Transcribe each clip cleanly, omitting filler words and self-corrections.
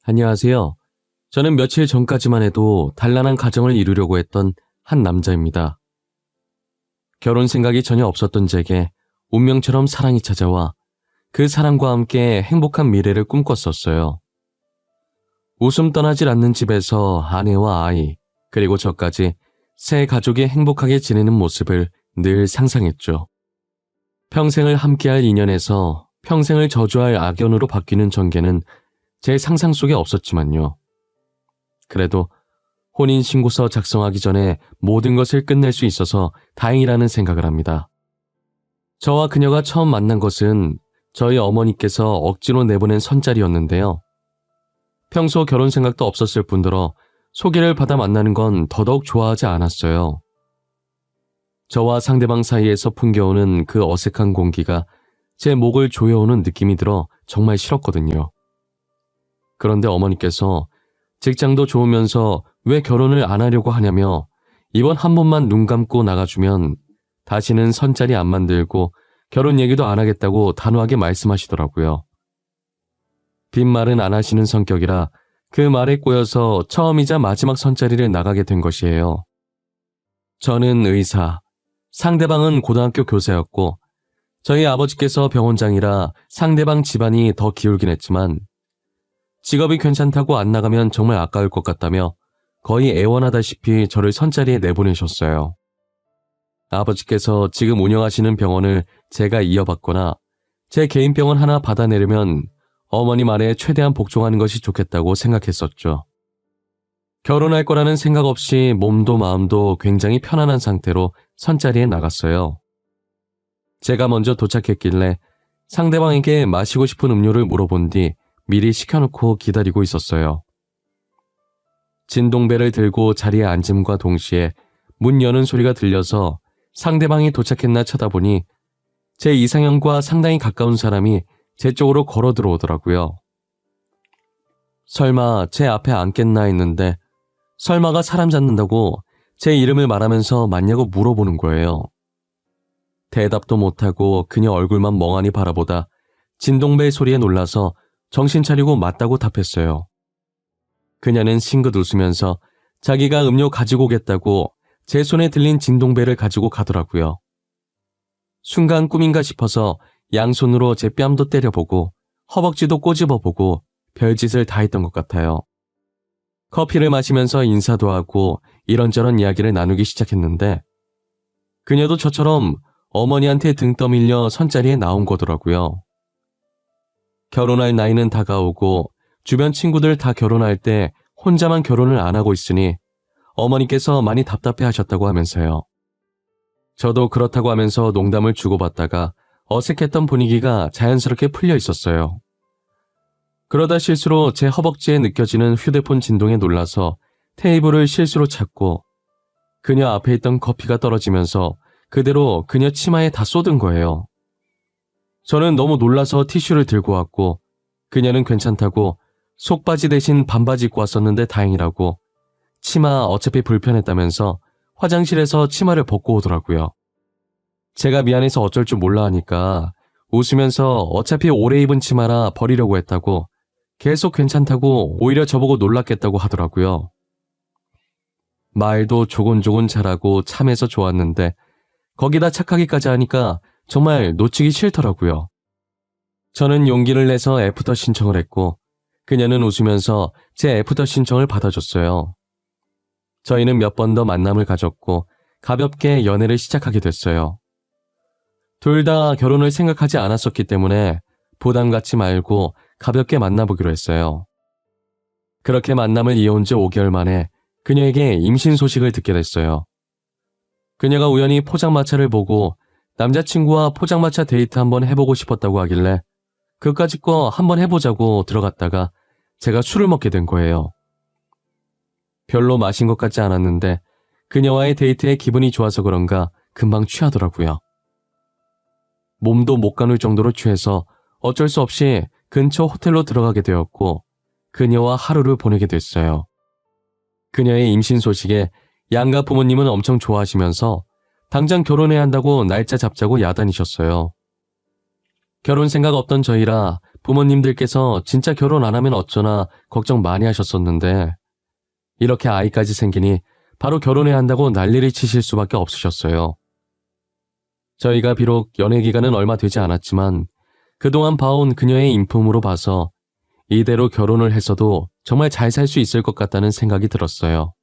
안녕하세요. 저는 며칠 전까지만 해도 단란한 가정을 이루려고 했던 한 남자입니다. 결혼 생각이 전혀 없었던 제게 운명처럼 사랑이 찾아와 그 사랑과 함께 행복한 미래를 꿈꿨었어요. 웃음 떠나질 않는 집에서 아내와 아이, 그리고 저까지 새 가족이 행복하게 지내는 모습을 늘 상상했죠. 평생을 함께할 인연에서 평생을 저주할 악연으로 바뀌는 전개는 제 상상 속에 없었지만요. 그래도 혼인신고서 작성하기 전에 모든 것을 끝낼 수 있어서 다행이라는 생각을 합니다. 저와 그녀가 처음 만난 것은 저희 어머니께서 억지로 내보낸 선자리였는데요. 평소 결혼 생각도 없었을 뿐더러 소개를 받아 만나는 건 더더욱 좋아하지 않았어요. 저와 상대방 사이에서 풍겨오는 그 어색한 공기가 제 목을 조여오는 느낌이 들어 정말 싫었거든요. 그런데 어머니께서 직장도 좋으면서 왜 결혼을 안 하려고 하냐며 이번 한 번만 눈 감고 나가주면 다시는 선자리 안 만들고 결혼 얘기도 안 하겠다고 단호하게 말씀하시더라고요. 빈말은 안 하시는 성격이라 그 말에 꼬여서 처음이자 마지막 선자리를 나가게 된 것이에요. 저는 의사, 상대방은 고등학교 교사였고 저희 아버지께서 병원장이라 상대방 집안이 더 기울긴 했지만 직업이 괜찮다고 안 나가면 정말 아까울 것 같다며 거의 애원하다시피 저를 선자리에 내보내셨어요. 아버지께서 지금 운영하시는 병원을 제가 이어받거나 제 개인 병원 하나 받아내려면 어머니 말에 최대한 복종하는 것이 좋겠다고 생각했었죠. 결혼할 거라는 생각 없이 몸도 마음도 굉장히 편안한 상태로 선자리에 나갔어요. 제가 먼저 도착했길래 상대방에게 마시고 싶은 음료를 물어본 뒤 미리 시켜놓고 기다리고 있었어요. 진동배를 들고 자리에 앉음과 동시에 문 여는 소리가 들려서 상대방이 도착했나 쳐다보니 제 이상형과 상당히 가까운 사람이 제 쪽으로 걸어 들어오더라고요. 설마 제 앞에 앉겠나 했는데 설마가 사람 잡는다고 제 이름을 말하면서 맞냐고 물어보는 거예요. 대답도 못하고 그녀 얼굴만 멍하니 바라보다 진동배 소리에 놀라서 정신 차리고 맞다고 답했어요. 그녀는 싱긋 웃으면서 자기가 음료 가지고 오겠다고 제 손에 들린 진동배를 가지고 가더라고요. 순간 꿈인가 싶어서 양손으로 제 뺨도 때려보고 허벅지도 꼬집어보고 별짓을 다 했던 것 같아요. 커피를 마시면서 인사도 하고 이런저런 이야기를 나누기 시작했는데 그녀도 저처럼 어머니한테 등 떠밀려 선자리에 나온 거더라고요. 결혼할 나이는 다가오고 주변 친구들 다 결혼할 때 혼자만 결혼을 안 하고 있으니 어머니께서 많이 답답해 하셨다고 하면서요. 저도 그렇다고 하면서 농담을 주고받다가 어색했던 분위기가 자연스럽게 풀려 있었어요. 그러다 실수로 제 허벅지에 느껴지는 휴대폰 진동에 놀라서 테이블을 실수로 찾고 그녀 앞에 있던 커피가 떨어지면서 그대로 그녀 치마에 다 쏟은 거예요. 저는 너무 놀라서 티슈를 들고 왔고 그녀는 괜찮다고 속바지 대신 반바지 입고 왔었는데 다행이라고 치마 어차피 불편했다면서 화장실에서 치마를 벗고 오더라고요. 제가 미안해서 어쩔 줄 몰라 하니까 웃으면서 어차피 오래 입은 치마라 버리려고 했다고 계속 괜찮다고 오히려 저보고 놀랐겠다고 하더라고요. 말도 조곤조곤 잘하고 참해서 좋았는데 거기다 착하기까지 하니까 정말 놓치기 싫더라고요. 저는 용기를 내서 애프터 신청을 했고 그녀는 웃으면서 제 애프터 신청을 받아줬어요. 저희는 몇 번 더 만남을 가졌고 가볍게 연애를 시작하게 됐어요. 둘 다 결혼을 생각하지 않았었기 때문에 부담 갖지 말고 가볍게 만나보기로 했어요. 그렇게 만남을 이어온 지 5개월 만에 그녀에게 임신 소식을 듣게 됐어요. 그녀가 우연히 포장마차를 보고 남자친구와 포장마차 데이트 한번 해보고 싶었다고 하길래 그까짓 거 한번 해보자고 들어갔다가 제가 술을 먹게 된 거예요. 별로 마신 것 같지 않았는데 그녀와의 데이트에 기분이 좋아서 그런가 금방 취하더라고요. 몸도 못 가눌 정도로 취해서 어쩔 수 없이 근처 호텔로 들어가게 되었고 그녀와 하루를 보내게 됐어요. 그녀의 임신 소식에 양가 부모님은 엄청 좋아하시면서 당장 결혼해야 한다고 날짜 잡자고 야단이셨어요. 결혼 생각 없던 저희라 부모님들께서 진짜 결혼 안 하면 어쩌나 걱정 많이 하셨었는데 이렇게 아이까지 생기니 바로 결혼해야 한다고 난리를 치실 수밖에 없으셨어요. 저희가 비록 연애 기간은 얼마 되지 않았지만 그동안 봐온 그녀의 인품으로 봐서 이대로 결혼을 했어도 정말 잘 살 수 있을 것 같다는 생각이 들었어요.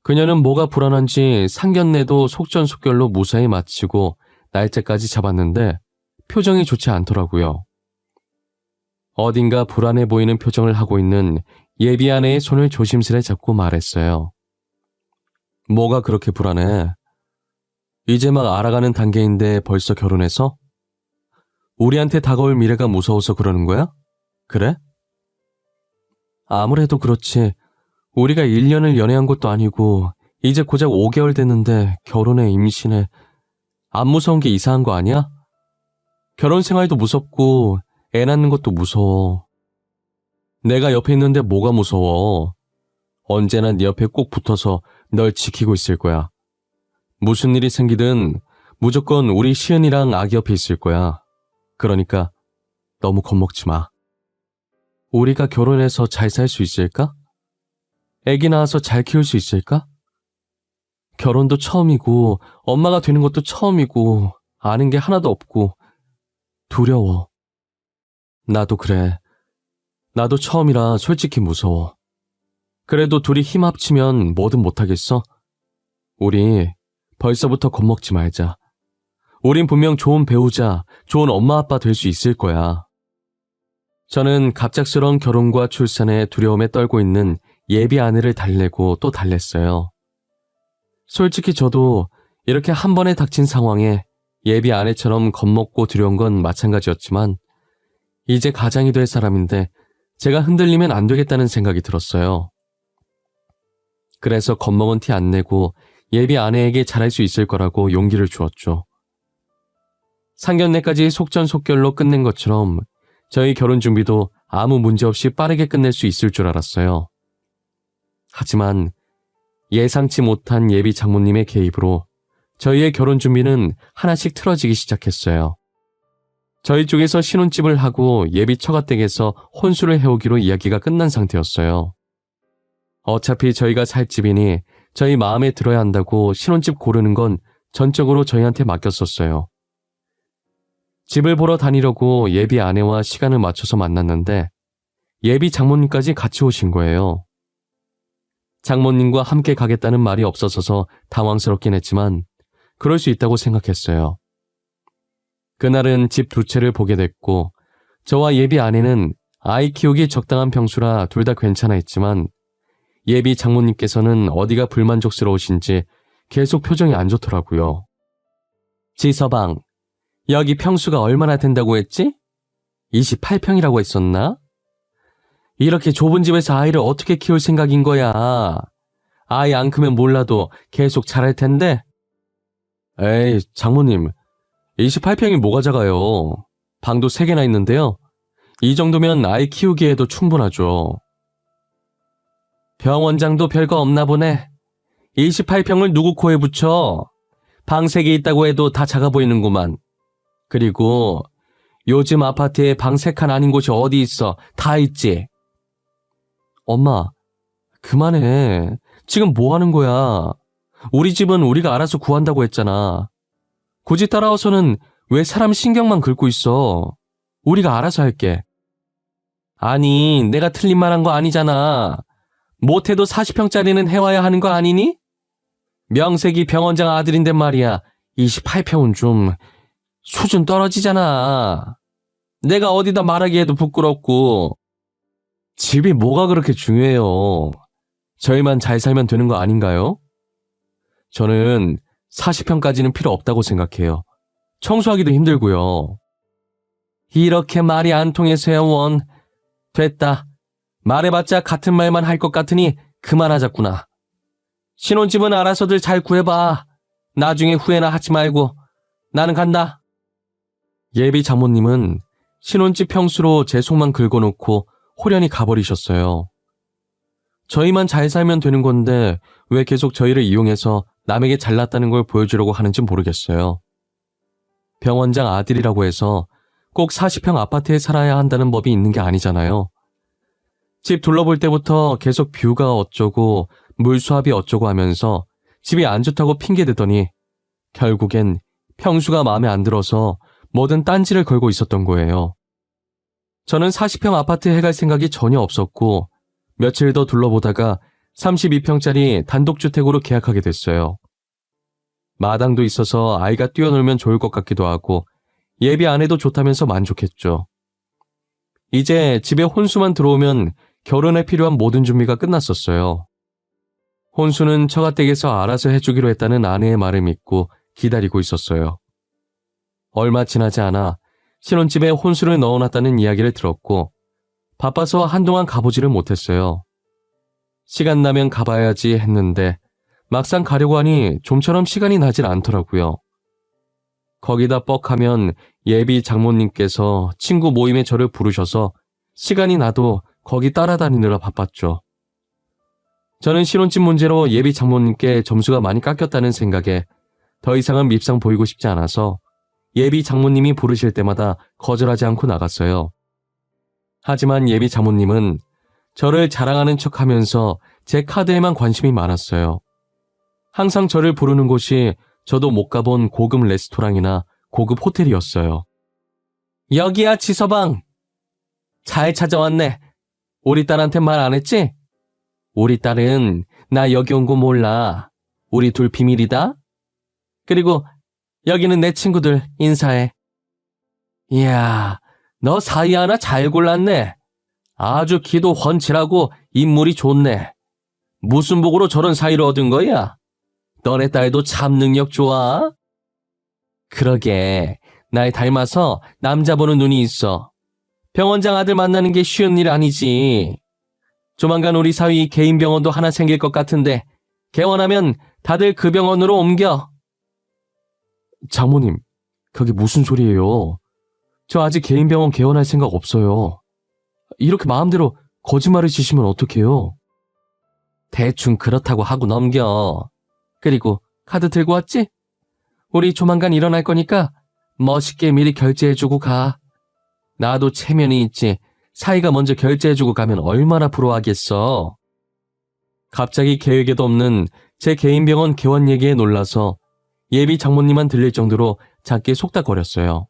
그녀는 뭐가 불안한지 상견례도 속전속결로 무사히 마치고 날짜까지 잡았는데 표정이 좋지 않더라고요. 어딘가 불안해 보이는 표정을 하고 있는 예비 아내의 손을 조심스레 잡고 말했어요. 뭐가 그렇게 불안해? 이제 막 알아가는 단계인데 벌써 결혼해서? 우리한테 다가올 미래가 무서워서 그러는 거야? 그래? 아무래도 그렇지. 우리가 1년을 연애한 것도 아니고 이제 고작 5개월 됐는데 결혼에 임신해. 안 무서운 게 이상한 거 아니야? 결혼 생활도 무섭고 애 낳는 것도 무서워. 내가 옆에 있는데 뭐가 무서워. 언제나 네 옆에 꼭 붙어서 널 지키고 있을 거야. 무슨 일이 생기든 무조건 우리 시은이랑 아기 옆에 있을 거야. 그러니까 너무 겁먹지 마. 우리가 결혼해서 잘 살 수 있을까? 애기 낳아서 잘 키울 수 있을까? 결혼도 처음이고 엄마가 되는 것도 처음이고 아는 게 하나도 없고 두려워. 나도 그래. 나도 처음이라 솔직히 무서워. 그래도 둘이 힘 합치면 뭐든 못하겠어? 우리 벌써부터 겁먹지 말자. 우린 분명 좋은 배우자, 좋은 엄마 아빠 될 수 있을 거야. 저는 갑작스러운 결혼과 출산에 두려움에 떨고 있는 예비 아내를 달래고 또 달랬어요. 솔직히 저도 이렇게 한 번에 닥친 상황에 예비 아내처럼 겁먹고 두려운 건 마찬가지였지만 이제 가장이 될 사람인데 제가 흔들리면 안 되겠다는 생각이 들었어요. 그래서 겁먹은 티 안 내고 예비 아내에게 잘할 수 있을 거라고 용기를 주었죠. 상견례까지 속전속결로 끝낸 것처럼 저희 결혼 준비도 아무 문제 없이 빠르게 끝낼 수 있을 줄 알았어요. 하지만 예상치 못한 예비 장모님의 개입으로 저희의 결혼 준비는 하나씩 틀어지기 시작했어요. 저희 쪽에서 신혼집을 하고 예비 처가댁에서 혼수를 해오기로 이야기가 끝난 상태였어요. 어차피 저희가 살 집이니 저희 마음에 들어야 한다고 신혼집 고르는 건 전적으로 저희한테 맡겼었어요. 집을 보러 다니려고 예비 아내와 시간을 맞춰서 만났는데 예비 장모님까지 같이 오신 거예요. 장모님과 함께 가겠다는 말이 없어서 당황스럽긴 했지만 그럴 수 있다고 생각했어요. 그날은 집 두 채를 보게 됐고 저와 예비 아내는 아이 키우기 적당한 평수라 둘 다 괜찮아 했지만 예비 장모님께서는 어디가 불만족스러우신지 계속 표정이 안 좋더라고요. 지서방, 여기 평수가 얼마나 된다고 했지? 28평이라고 했었나? 이렇게 좁은 집에서 아이를 어떻게 키울 생각인 거야? 아이 안 크면 몰라도 계속 자랄 텐데? 에이, 장모님, 28평이 뭐가 작아요? 방도 3개나 있는데요. 이 정도면 아이 키우기에도 충분하죠. 병원장도 별거 없나 보네. 28평을 누구 코에 붙여? 방 3개 있다고 해도 다 작아 보이는구만. 그리고 요즘 아파트에 방 3칸 아닌 곳이 어디 있어? 다 있지. 엄마, 그만해. 지금 뭐 하는 거야? 우리 집은 우리가 알아서 구한다고 했잖아. 굳이 따라와서는 왜 사람 신경만 긁고 있어? 우리가 알아서 할게. 아니, 내가 틀린 말 한 거 아니잖아. 못해도 40평짜리는 해와야 하는 거 아니니? 명색이 병원장 아들인데 말이야. 28평은 좀 수준 떨어지잖아. 내가 어디다 말하기에도 부끄럽고. 집이 뭐가 그렇게 중요해요. 저희만 잘 살면 되는 거 아닌가요? 저는 40평까지는 필요 없다고 생각해요. 청소하기도 힘들고요. 이렇게 말이 안 통해서야 원. 됐다. 말해봤자 같은 말만 할 것 같으니 그만하자꾸나. 신혼집은 알아서들 잘 구해봐. 나중에 후회나 하지 말고. 나는 간다. 예비 장모님은 신혼집 평수로 제 속만 긁어놓고 호련히 가버리셨어요. 저희만 잘 살면 되는 건데 왜 계속 저희를 이용해서 남에게 잘났다는 걸 보여주려고 하는지 모르겠어요. 병원장 아들이라고 해서 꼭 40평 아파트에 살아야 한다는 법이 있는 게 아니잖아요. 집 둘러볼 때부터 계속 뷰가 어쩌고 물수압이 어쩌고 하면서 집이 안 좋다고 핑계대더니 결국엔 평수가 마음에 안 들어서 뭐든 딴지를 걸고 있었던 거예요. 저는 40평 아파트에 해갈 생각이 전혀 없었고 며칠 더 둘러보다가 32평짜리 단독주택으로 계약하게 됐어요. 마당도 있어서 아이가 뛰어놀면 좋을 것 같기도 하고 예비 안 해도 좋다면서 만족했죠. 이제 집에 혼수만 들어오면 결혼에 필요한 모든 준비가 끝났었어요. 혼수는 처가댁에서 알아서 해주기로 했다는 아내의 말을 믿고 기다리고 있었어요. 얼마 지나지 않아 신혼집에 혼수를 넣어놨다는 이야기를 들었고 바빠서 한동안 가보지를 못했어요. 시간 나면 가봐야지 했는데 막상 가려고 하니 좀처럼 시간이 나질 않더라고요. 거기다 뻑하면 예비 장모님께서 친구 모임에 저를 부르셔서 시간이 나도 거기 따라다니느라 바빴죠. 저는 신혼집 문제로 예비 장모님께 점수가 많이 깎였다는 생각에 더 이상은 밉상 보이고 싶지 않아서 예비 장모님이 부르실 때마다 거절하지 않고 나갔어요. 하지만 예비 장모님은 저를 자랑하는 척하면서 제 카드에만 관심이 많았어요. 항상 저를 부르는 곳이 저도 못 가본 고급 레스토랑이나 고급 호텔이었어요. 여기야 지서방. 잘 찾아왔네. 우리 딸한테 말 안 했지? 우리 딸은 나 여기 온 거 몰라. 우리 둘 비밀이다. 그리고 여기는 내 친구들 인사해. 이야, 너 사이 하나 잘 골랐네. 아주 기도 훤칠하고 인물이 좋네. 무슨 복으로 저런 사이를 얻은 거야? 너네 딸도 참 능력 좋아. 그러게, 날 닮아서 남자 보는 눈이 있어. 병원장 아들 만나는 게 쉬운 일 아니지. 조만간 우리 사위 개인 병원도 하나 생길 것 같은데 개원하면 다들 그 병원으로 옮겨. 장모님, 그게 무슨 소리예요? 저 아직 개인 병원 개원할 생각 없어요. 이렇게 마음대로 거짓말을 치시면 어떡해요? 대충 그렇다고 하고 넘겨. 그리고 카드 들고 왔지? 우리 조만간 일어날 거니까 멋있게 미리 결제해주고 가. 나도 체면이 있지. 사이가 먼저 결제해주고 가면 얼마나 부러워하겠어. 갑자기 계획에도 없는 제 개인 병원 개원 얘기에 놀라서 예비 장모님만 들릴 정도로 작게 속닥거렸어요.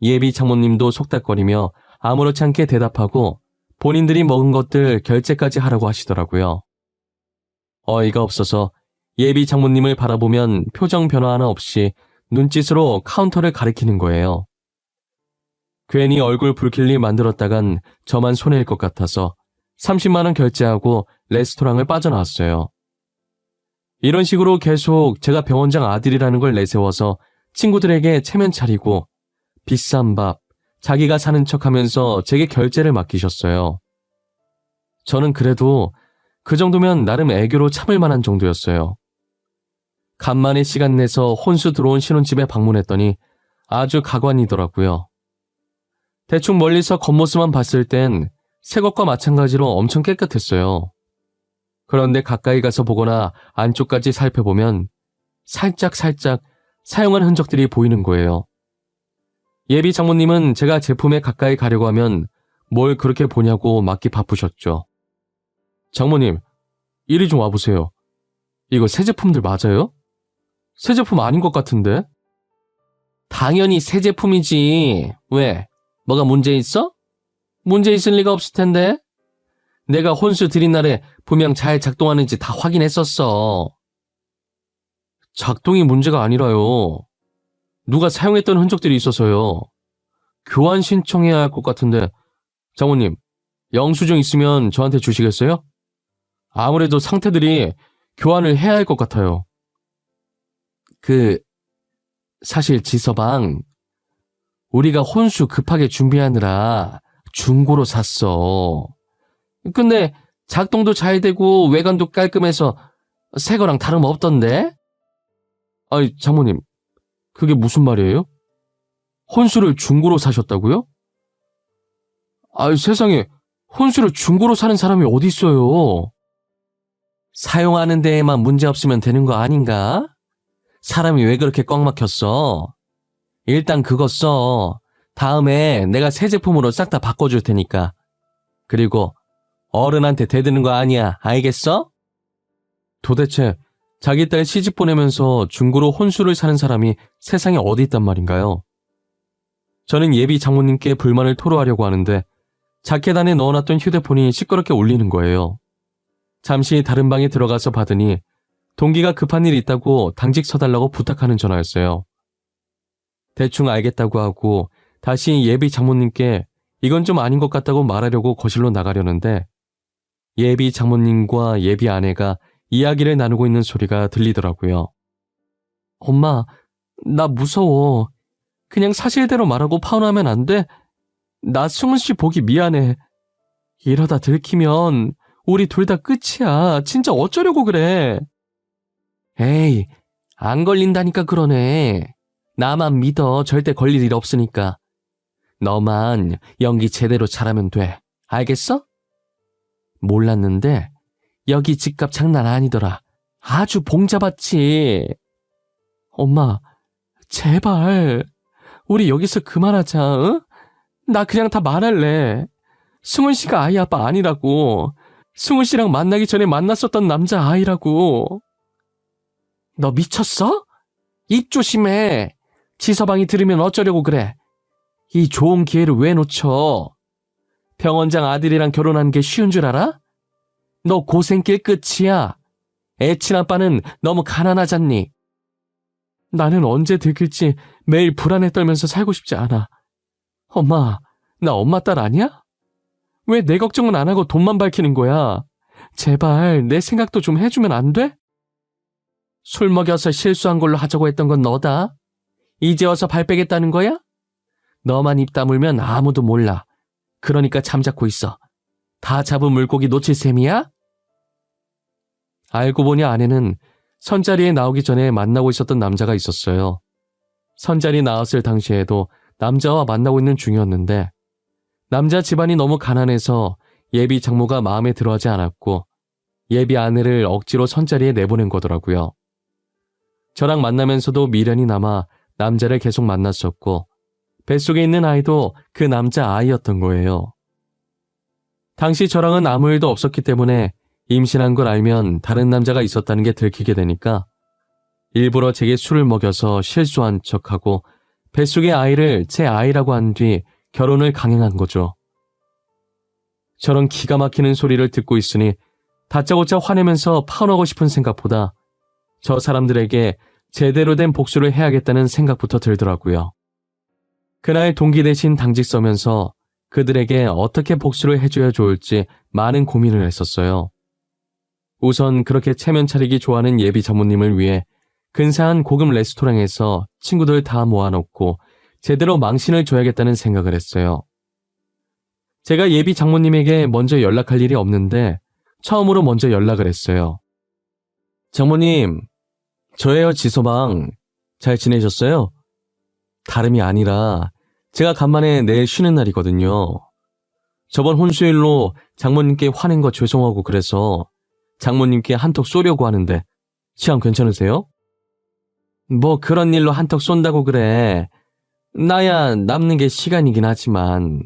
예비 장모님도 속닥거리며 아무렇지 않게 대답하고 본인들이 먹은 것들 결제까지 하라고 하시더라고요. 어이가 없어서 예비 장모님을 바라보면 표정 변화 하나 없이 눈짓으로 카운터를 가리키는 거예요. 괜히 얼굴 붉힐 일 만들었다간 저만 손해일 것 같아서 30만 원 결제하고 레스토랑을 빠져나왔어요. 이런 식으로 계속 제가 병원장 아들이라는 걸 내세워서 친구들에게 체면 차리고 비싼 밥, 자기가 사는 척하면서 제게 결제를 맡기셨어요. 저는 그래도 그 정도면 나름 애교로 참을 만한 정도였어요. 간만에 시간 내서 혼수 들어온 신혼집에 방문했더니 아주 가관이더라고요. 대충 멀리서 겉모습만 봤을 땐 새 것과 마찬가지로 엄청 깨끗했어요. 그런데 가까이 가서 보거나 안쪽까지 살펴보면 살짝 사용한 흔적들이 보이는 거예요. 예비 장모님은 제가 제품에 가까이 가려고 하면 뭘 그렇게 보냐고 맞기 바쁘셨죠. 장모님, 이리 좀 와보세요. 이거 새 제품들 맞아요? 새 제품 아닌 것 같은데? 당연히 새 제품이지. 왜? 뭐가 문제 있어? 문제 있을 리가 없을 텐데. 내가 혼수 드린 날에 분명 잘 작동하는지 다 확인했었어. 작동이 문제가 아니라요. 누가 사용했던 흔적들이 있어서요. 교환 신청해야 할 것 같은데. 장모님, 영수증 있으면 저한테 주시겠어요? 아무래도 상태들이 교환을 해야 할 것 같아요. 사실 지서방, 우리가 혼수 급하게 준비하느라 중고로 샀어. 근데 작동도 잘 되고 외관도 깔끔해서 새 거랑 다름없던데? 아니, 장모님, 그게 무슨 말이에요? 혼수를 중고로 사셨다고요? 아이, 세상에, 혼수를 중고로 사는 사람이 어디 있어요? 사용하는 데에만 문제 없으면 되는 거 아닌가? 사람이 왜 그렇게 꽉 막혔어? 일단 그거 써. 다음에 내가 새 제품으로 싹 다 바꿔줄 테니까. 그리고 어른한테 대드는 거 아니야. 알겠어? 도대체 자기 딸 시집 보내면서 중고로 혼수를 사는 사람이 세상에 어디 있단 말인가요? 저는 예비 장모님께 불만을 토로하려고 하는데 자켓 안에 넣어놨던 휴대폰이 시끄럽게 울리는 거예요. 잠시 다른 방에 들어가서 받으니 동기가 급한 일이 있다고 당직 서달라고 부탁하는 전화였어요. 대충 알겠다고 하고 다시 예비 장모님께 이건 좀 아닌 것 같다고 말하려고 거실로 나가려는데 예비 장모님과 예비 아내가 이야기를 나누고 있는 소리가 들리더라고요. 엄마, 나 무서워. 그냥 사실대로 말하고 파혼하면 안 돼? 나 승훈 씨 보기 미안해. 이러다 들키면 우리 둘 다 끝이야. 진짜 어쩌려고 그래. 에이, 안 걸린다니까 그러네. 나만 믿어. 절대 걸릴 일 없으니까. 너만 연기 제대로 잘하면 돼. 알겠어? 몰랐는데 여기 집값 장난 아니더라. 아주 봉잡았지. 엄마, 제발 우리 여기서 그만하자. 응? 나 그냥 다 말할래. 승훈 씨가 아이 아빠 아니라고. 승훈 씨랑 만나기 전에 만났었던 남자 아이라고. 너 미쳤어? 입 조심해. 지서방이 들으면 어쩌려고 그래. 이 좋은 기회를 왜 놓쳐? 병원장 아들이랑 결혼하는 게 쉬운 줄 알아? 너 고생길 끝이야. 애친 아빠는 너무 가난하잖니. 나는 언제 들킬지 매일 불안에 떨면서 살고 싶지 않아. 엄마, 나 엄마 딸 아니야? 왜 내 걱정은 안 하고 돈만 밝히는 거야? 제발 내 생각도 좀 해주면 안 돼? 술 먹여서 실수한 걸로 하자고 했던 건 너다. 이제 와서 발 빼겠다는 거야? 너만 입 다물면 아무도 몰라. 그러니까 잠자코 있어. 다 잡은 물고기 놓칠 셈이야? 알고 보니 아내는 선자리에 나오기 전에 만나고 있었던 남자가 있었어요. 선자리 나왔을 당시에도 남자와 만나고 있는 중이었는데 남자 집안이 너무 가난해서 예비 장모가 마음에 들어하지 않았고 예비 아내를 억지로 선자리에 내보낸 거더라고요. 저랑 만나면서도 미련이 남아 남자를 계속 만났었고 뱃속에 있는 아이도 그 남자 아이였던 거예요. 당시 저랑은 아무 일도 없었기 때문에 임신한 걸 알면 다른 남자가 있었다는 게 들키게 되니까 일부러 제게 술을 먹여서 실수한 척하고 뱃속의 아이를 제 아이라고 한 뒤 결혼을 강행한 거죠. 저런 기가 막히는 소리를 듣고 있으니 다짜고짜 화내면서 파혼하고 싶은 생각보다 저 사람들에게 제대로 된 복수를 해야겠다는 생각부터 들더라고요. 그날 동기 대신 당직 서면서 그들에게 어떻게 복수를 해줘야 좋을지 많은 고민을 했었어요. 우선 그렇게 체면 차리기 좋아하는 예비 장모님을 위해 근사한 고급 레스토랑에서 친구들 다 모아놓고 제대로 망신을 줘야겠다는 생각을 했어요. 제가 예비 장모님에게 먼저 연락할 일이 없는데 처음으로 먼저 연락을 했어요. 장모님, 저예요, 지서방. 잘 지내셨어요? 다름이 아니라 제가 간만에 내일 쉬는 날이거든요. 저번 혼수일로 장모님께 화낸 거 죄송하고 그래서 장모님께 한턱 쏘려고 하는데 시간 괜찮으세요? 뭐 그런 일로 한턱 쏜다고 그래. 나야 남는 게 시간이긴 하지만.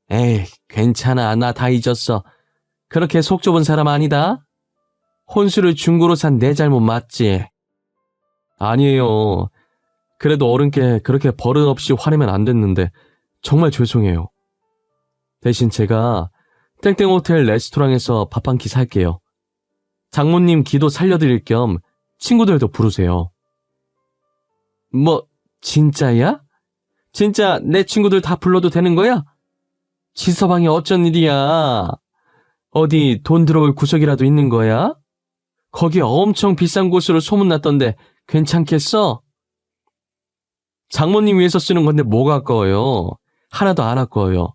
에이, 괜찮아. 나 다 잊었어. 그렇게 속 좁은 사람 아니다. 혼수를 중고로 산 내 잘못 맞지? 아니에요. 그래도 어른께 그렇게 버릇없이 화내면 안 됐는데 정말 죄송해요. 대신 제가 땡땡호텔 레스토랑에서 밥 한 끼 살게요. 장모님 기도 살려드릴 겸 친구들도 부르세요. 뭐 진짜야? 진짜 내 친구들 다 불러도 되는 거야? 지서방이 어쩐 일이야? 어디 돈 들어올 구석이라도 있는 거야? 거기 엄청 비싼 곳으로 소문났던데 괜찮겠어? 장모님 위해서 쓰는 건데 뭐가 아까워요? 하나도 안 아까워요.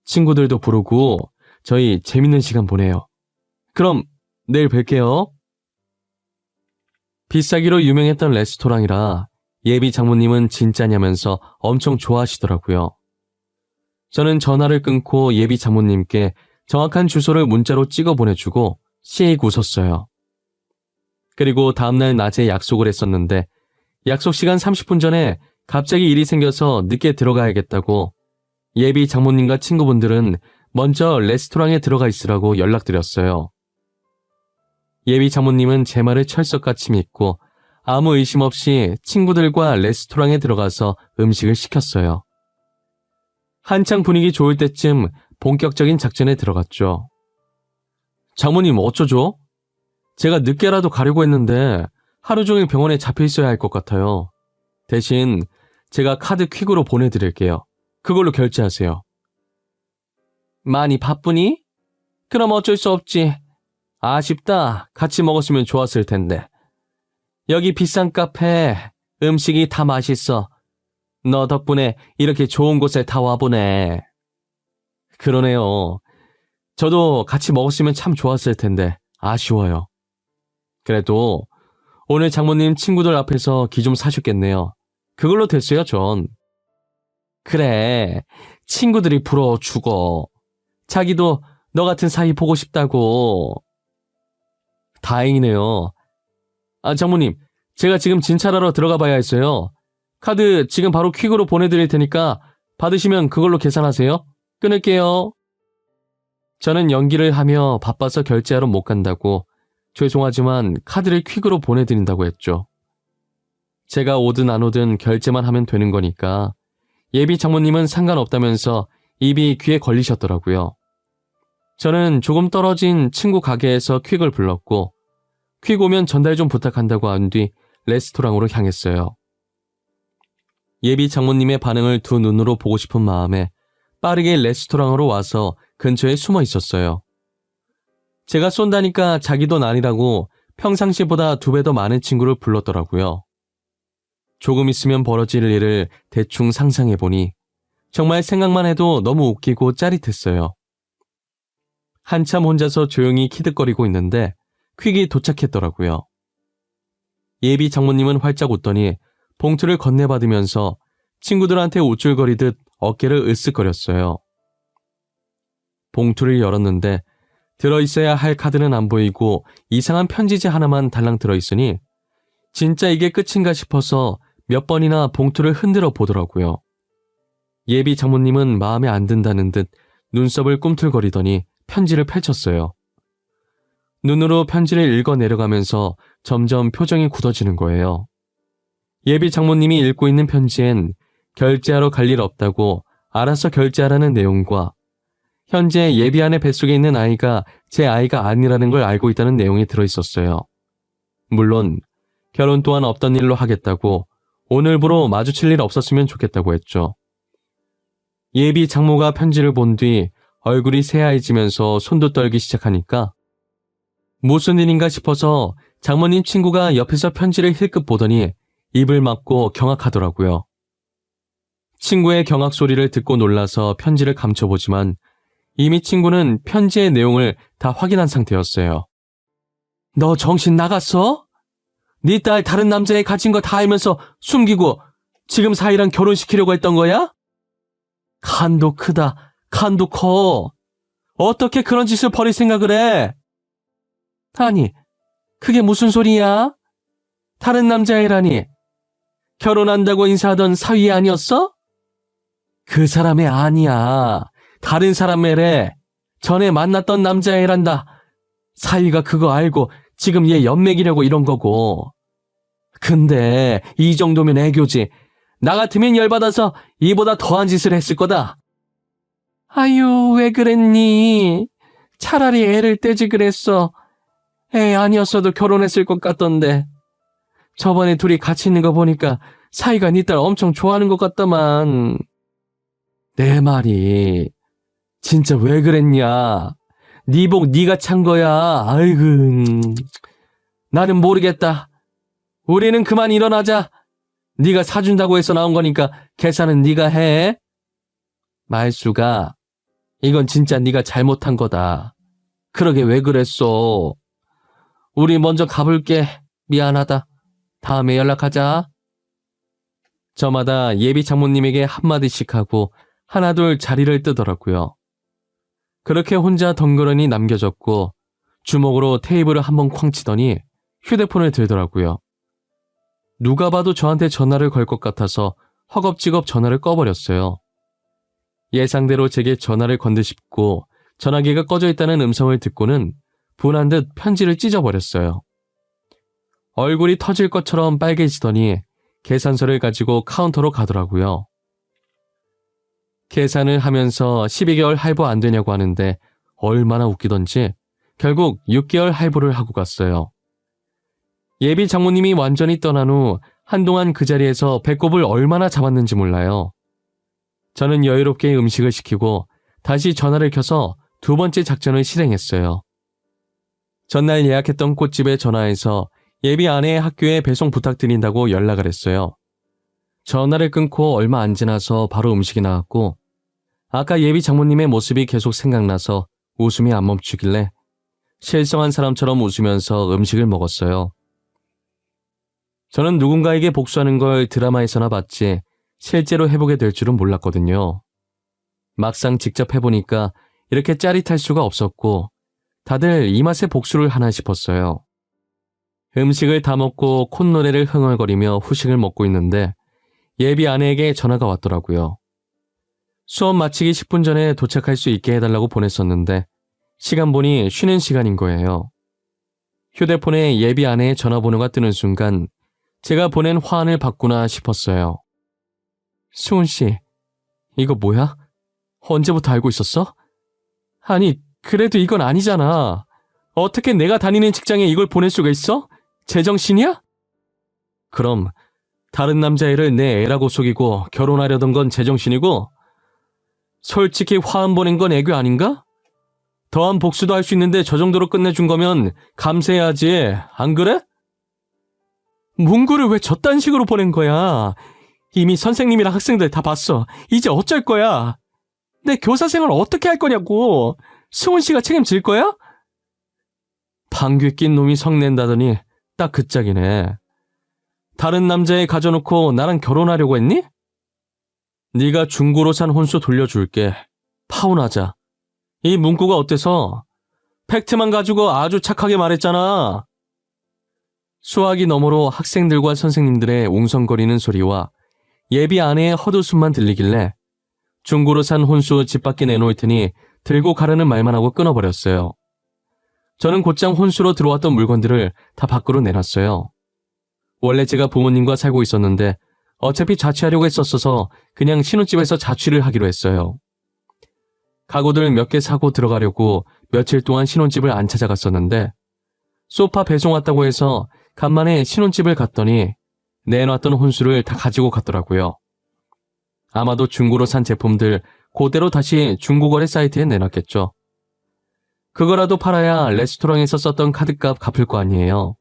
친구들도 부르고 저희 재밌는 시간 보내요. 그럼 내일 뵐게요. 비싸기로 유명했던 레스토랑이라 예비 장모님은 진짜냐면서 엄청 좋아하시더라고요. 저는 전화를 끊고 예비 장모님께 정확한 주소를 문자로 찍어 보내주고 씩 웃었어요. 그리고 다음날 낮에 약속을 했었는데 약속 시간 30분 전에 갑자기 일이 생겨서 늦게 들어가야겠다고 예비 장모님과 친구분들은 먼저 레스토랑에 들어가 있으라고 연락드렸어요. 예비 장모님은 제 말을 철석같이 믿고 아무 의심 없이 친구들과 레스토랑에 들어가서 음식을 시켰어요. 한창 분위기 좋을 때쯤 본격적인 작전에 들어갔죠. 장모님 어쩌죠? 제가 늦게라도 가려고 했는데 하루 종일 병원에 잡혀 있어야 할 것 같아요. 대신 제가 카드 퀵으로 보내드릴게요. 그걸로 결제하세요. 많이 바쁘니? 그럼 어쩔 수 없지. 아쉽다. 같이 먹었으면 좋았을 텐데. 여기 비싼 카페, 음식이 다 맛있어. 너 덕분에 이렇게 좋은 곳에 다 와보네. 그러네요. 저도 같이 먹었으면 참 좋았을 텐데 아쉬워요. 그래도 오늘 장모님 친구들 앞에서 기 좀 사셨겠네요. 그걸로 됐어요, 전. 그래, 친구들이 부러워 죽어. 자기도 너 같은 사이 보고 싶다고. 다행이네요. 장모님, 제가 지금 진찰하러 들어가 봐야 했어요. 카드 지금 바로 퀵으로 보내드릴 테니까 받으시면 그걸로 계산하세요. 끊을게요. 저는 연기를 하며 바빠서 결제하러 못 간다고 죄송하지만 카드를 퀵으로 보내드린다고 했죠. 제가 오든 안 오든 결제만 하면 되는 거니까 예비 장모님은 상관없다면서 입이 귀에 걸리셨더라고요. 저는 조금 떨어진 친구 가게에서 퀵을 불렀고 퀵 오면 전달 좀 부탁한다고 한 뒤 레스토랑으로 향했어요. 예비 장모님의 반응을 두 눈으로 보고 싶은 마음에 빠르게 레스토랑으로 와서 근처에 숨어 있었어요. 제가 쏜다니까 자기 돈 아니라고 평상시보다 2배 더 많은 친구를 불렀더라고요. 조금 있으면 벌어질 일을 대충 상상해보니 정말 생각만 해도 너무 웃기고 짜릿했어요. 한참 혼자서 조용히 키득거리고 있는데 퀵이 도착했더라고요. 예비 장모님은 활짝 웃더니 봉투를 건네받으면서 친구들한테 우쭐거리듯 어깨를 으쓱거렸어요. 봉투를 열었는데 들어있어야 할 카드는 안 보이고 이상한 편지지 하나만 달랑 들어있으니 진짜 이게 끝인가 싶어서 몇 번이나 봉투를 흔들어 보더라고요. 예비 장모님은 마음에 안 든다는 듯 눈썹을 꿈틀거리더니 편지를 펼쳤어요. 눈으로 편지를 읽어 내려가면서 점점 표정이 굳어지는 거예요. 예비 장모님이 읽고 있는 편지엔 결제하러 갈 일 없다고 알아서 결제하라는 내용과 현재 예비안의 뱃속에 있는 아이가 제 아이가 아니라는 걸 알고 있다는 내용이 들어있었어요. 물론 결혼 또한 없던 일로 하겠다고 오늘부로 마주칠 일 없었으면 좋겠다고 했죠. 예비 장모가 편지를 본 뒤 얼굴이 새하얘지면서 손도 떨기 시작하니까 무슨 일인가 싶어서 장모님 친구가 옆에서 편지를 힐끗 보더니 입을 막고 경악하더라고요. 친구의 경악 소리를 듣고 놀라서 편지를 감춰보지만 이미 친구는 편지의 내용을 다 확인한 상태였어요. 너 정신 나갔어? 네 딸 다른 남자애 가진 거 다 알면서 숨기고 지금 사이랑 결혼시키려고 했던 거야? 간도 크다. 간도 커. 어떻게 그런 짓을 벌일 생각을 해? 아니, 그게 무슨 소리야? 다른 남자애라니. 결혼한다고 인사하던 사위 아니었어? 그 사람애 아니야. 다른 사람 애래. 전에 만났던 남자애란다. 사위가 그거 알고 지금 얘 연맥이려고 이런 거고. 근데 이 정도면 애교지. 나 같으면 열받아서 이보다 더한 짓을 했을 거다. 아유, 왜 그랬니? 차라리 애를 떼지 그랬어. 애 아니었어도 결혼했을 것 같던데. 저번에 둘이 같이 있는 거 보니까 사이가 네 딸 엄청 좋아하는 것 같다만. 내 말이 진짜 왜 그랬냐? 네 복 네가 찬 거야. 아이고, 나는 모르겠다. 우리는 그만 일어나자. 네가 사준다고 해서 나온 거니까 계산은 네가 해. 말수가 이건 진짜 네가 잘못한 거다. 그러게 왜 그랬어? 우리 먼저 가볼게. 미안하다. 다음에 연락하자. 저마다 예비 장모님에게 한마디씩 하고 하나둘 자리를 뜨더라고요. 그렇게 혼자 덩그러니 남겨졌고 주먹으로 테이블을 한번 쾅 치더니 휴대폰을 들더라고요. 누가 봐도 저한테 전화를 걸 것 같아서 허겁지겁 전화를 꺼버렸어요. 예상대로 제게 전화를 건드십고 전화기가 꺼져 있다는 음성을 듣고는 분한 듯 편지를 찢어버렸어요. 얼굴이 터질 것처럼 빨개지더니 계산서를 가지고 카운터로 가더라고요. 계산을 하면서 12개월 할부 안 되냐고 하는데 얼마나 웃기던지 결국 6개월 할부를 하고 갔어요. 예비 장모님이 완전히 떠난 후 한동안 그 자리에서 배꼽을 얼마나 잡았는지 몰라요. 저는 여유롭게 음식을 시키고 다시 전화를 켜서 두 번째 작전을 실행했어요. 전날 예약했던 꽃집에 전화해서 예비 아내의 학교에 배송 부탁드린다고 연락을 했어요. 전화를 끊고 얼마 안 지나서 바로 음식이 나왔고 아까 예비 장모님의 모습이 계속 생각나서 웃음이 안 멈추길래 실성한 사람처럼 웃으면서 음식을 먹었어요. 저는 누군가에게 복수하는 걸 드라마에서나 봤지 실제로 해보게 될 줄은 몰랐거든요. 막상 직접 해보니까 이렇게 짜릿할 수가 없었고 다들 이 맛에 복수를 하나 싶었어요. 음식을 다 먹고 콧노래를 흥얼거리며 후식을 먹고 있는데 예비 아내에게 전화가 왔더라고요. 수업 마치기 10분 전에 도착할 수 있게 해달라고 보냈었는데 시간 보니 쉬는 시간인 거예요. 휴대폰에 예비 아내의 전화번호가 뜨는 순간 제가 보낸 화환을 받구나 싶었어요. 수은 씨, 이거 뭐야? 언제부터 알고 있었어? 아니, 그래도 이건 아니잖아. 어떻게 내가 다니는 직장에 이걸 보낼 수가 있어? 제정신이야? 그럼 다른 남자애를 내 애라고 속이고 결혼하려던 건 제정신이고 솔직히 화환 보낸 건 애교 아닌가? 더한 복수도 할 수 있는데 저 정도로 끝내준 거면 감사해야지, 안 그래? 문구를 왜 저딴 식으로 보낸 거야? 이미 선생님이랑 학생들 다 봤어. 이제 어쩔 거야? 내 교사 생활 어떻게 할 거냐고. 수은 씨가 책임질 거야? 방귀 낀 놈이 성낸다더니 딱 그 짝이네. 다른 남자애 가져놓고 나랑 결혼하려고 했니? 네가 중고로 산 혼수 돌려줄게. 파혼하자. 이 문구가 어때서? 팩트만 가지고 아주 착하게 말했잖아. 수화기 너머로 학생들과 선생님들의 웅성거리는 소리와 예비 아내의 헛웃음만 들리길래 중고로 산 혼수 집 밖에 내놓을 테니 들고 가라는 말만 하고 끊어버렸어요. 저는 곧장 혼수로 들어왔던 물건들을 다 밖으로 내놨어요. 원래 제가 부모님과 살고 있었는데 어차피 자취하려고 했었어서 그냥 신혼집에서 자취를 하기로 했어요. 가구들 몇 개 사고 들어가려고 며칠 동안 신혼집을 안 찾아갔었는데 소파 배송 왔다고 해서 간만에 신혼집을 갔더니 내놨던 혼수를 다 가지고 갔더라고요. 아마도 중고로 산 제품들 그대로 다시 중고거래 사이트에 내놨겠죠. 그거라도 팔아야 레스토랑에서 썼던 카드값 갚을 거 아니에요.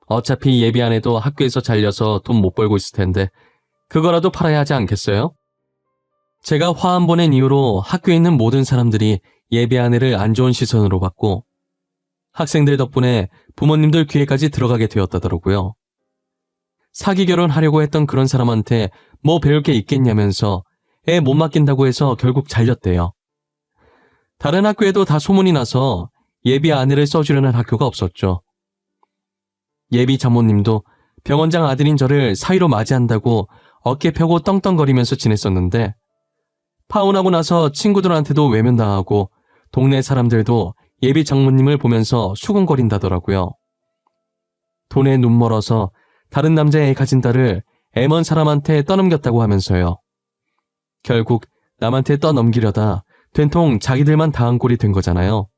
어차피 예비 아내도 학교에서 잘려서 돈 못 벌고 있을 텐데 그거라도 팔아야 하지 않겠어요? 제가 화환 보낸 이후로 학교에 있는 모든 사람들이 예비 아내를 안 좋은 시선으로 봤고 학생들 덕분에 부모님들 귀에까지 들어가게 되었다더라고요. 사기 결혼하려고 했던 그런 사람한테 뭐 배울 게 있겠냐면서 애 못 맡긴다고 해서 결국 잘렸대요. 다른 학교에도 다 소문이 나서 예비 아내를 써주려는 학교가 없었죠. 예비 장모님도 병원장 아들인 저를 사위로 맞이한다고 어깨 펴고 떵떵거리면서 지냈었는데 파혼하고 나서 친구들한테도 외면당하고 동네 사람들도 예비 장모님을 보면서 수군거린다더라고요. 돈에 눈 멀어서 다른 남자애 가진 딸을 애먼 사람한테 떠넘겼다고 하면서요. 결국 남한테 떠넘기려다 된통 자기들만 당한 꼴이 된 거잖아요.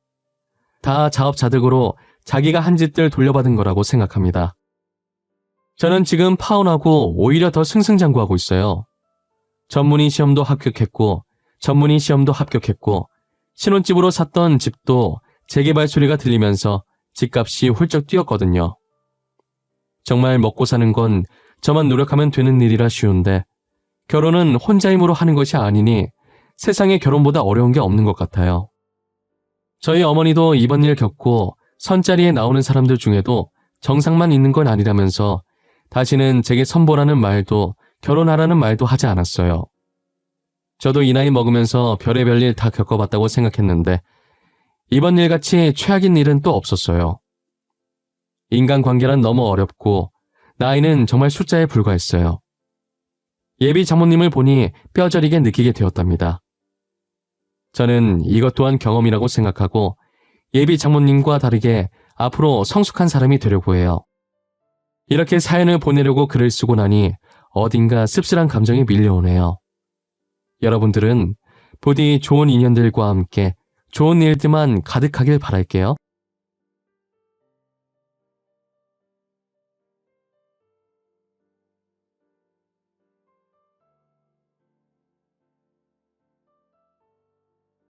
다 자업자득으로 자기가 한 짓들 돌려받은 거라고 생각합니다. 저는 지금 파혼하고 오히려 더 승승장구하고 있어요. 전문의 시험도 합격했고 전문의 시험도 합격했고 신혼집으로 샀던 집도 재개발 소리가 들리면서 집값이 훌쩍 뛰었거든요. 정말 먹고 사는 건 저만 노력하면 되는 일이라 쉬운데 결혼은 혼자 힘으로 하는 것이 아니니 세상에 결혼보다 어려운 게 없는 것 같아요. 저희 어머니도 이번 일 겪고 선자리에 나오는 사람들 중에도 정상만 있는 건 아니라면서 다시는 제게 선보라는 말도 결혼하라는 말도 하지 않았어요. 저도 이 나이 먹으면서 별의별 일 다 겪어봤다고 생각했는데 이번 일같이 최악인 일은 또 없었어요. 인간관계란 너무 어렵고 나이는 정말 숫자에 불과했어요. 예비 장모님을 보니 뼈저리게 느끼게 되었답니다. 저는 이것 또한 경험이라고 생각하고 예비 장모님과 다르게 앞으로 성숙한 사람이 되려고 해요. 이렇게 사연을 보내려고 글을 쓰고 나니 어딘가 씁쓸한 감정이 밀려오네요. 여러분들은 부디 좋은 인연들과 함께 좋은 일들만 가득하길 바랄게요.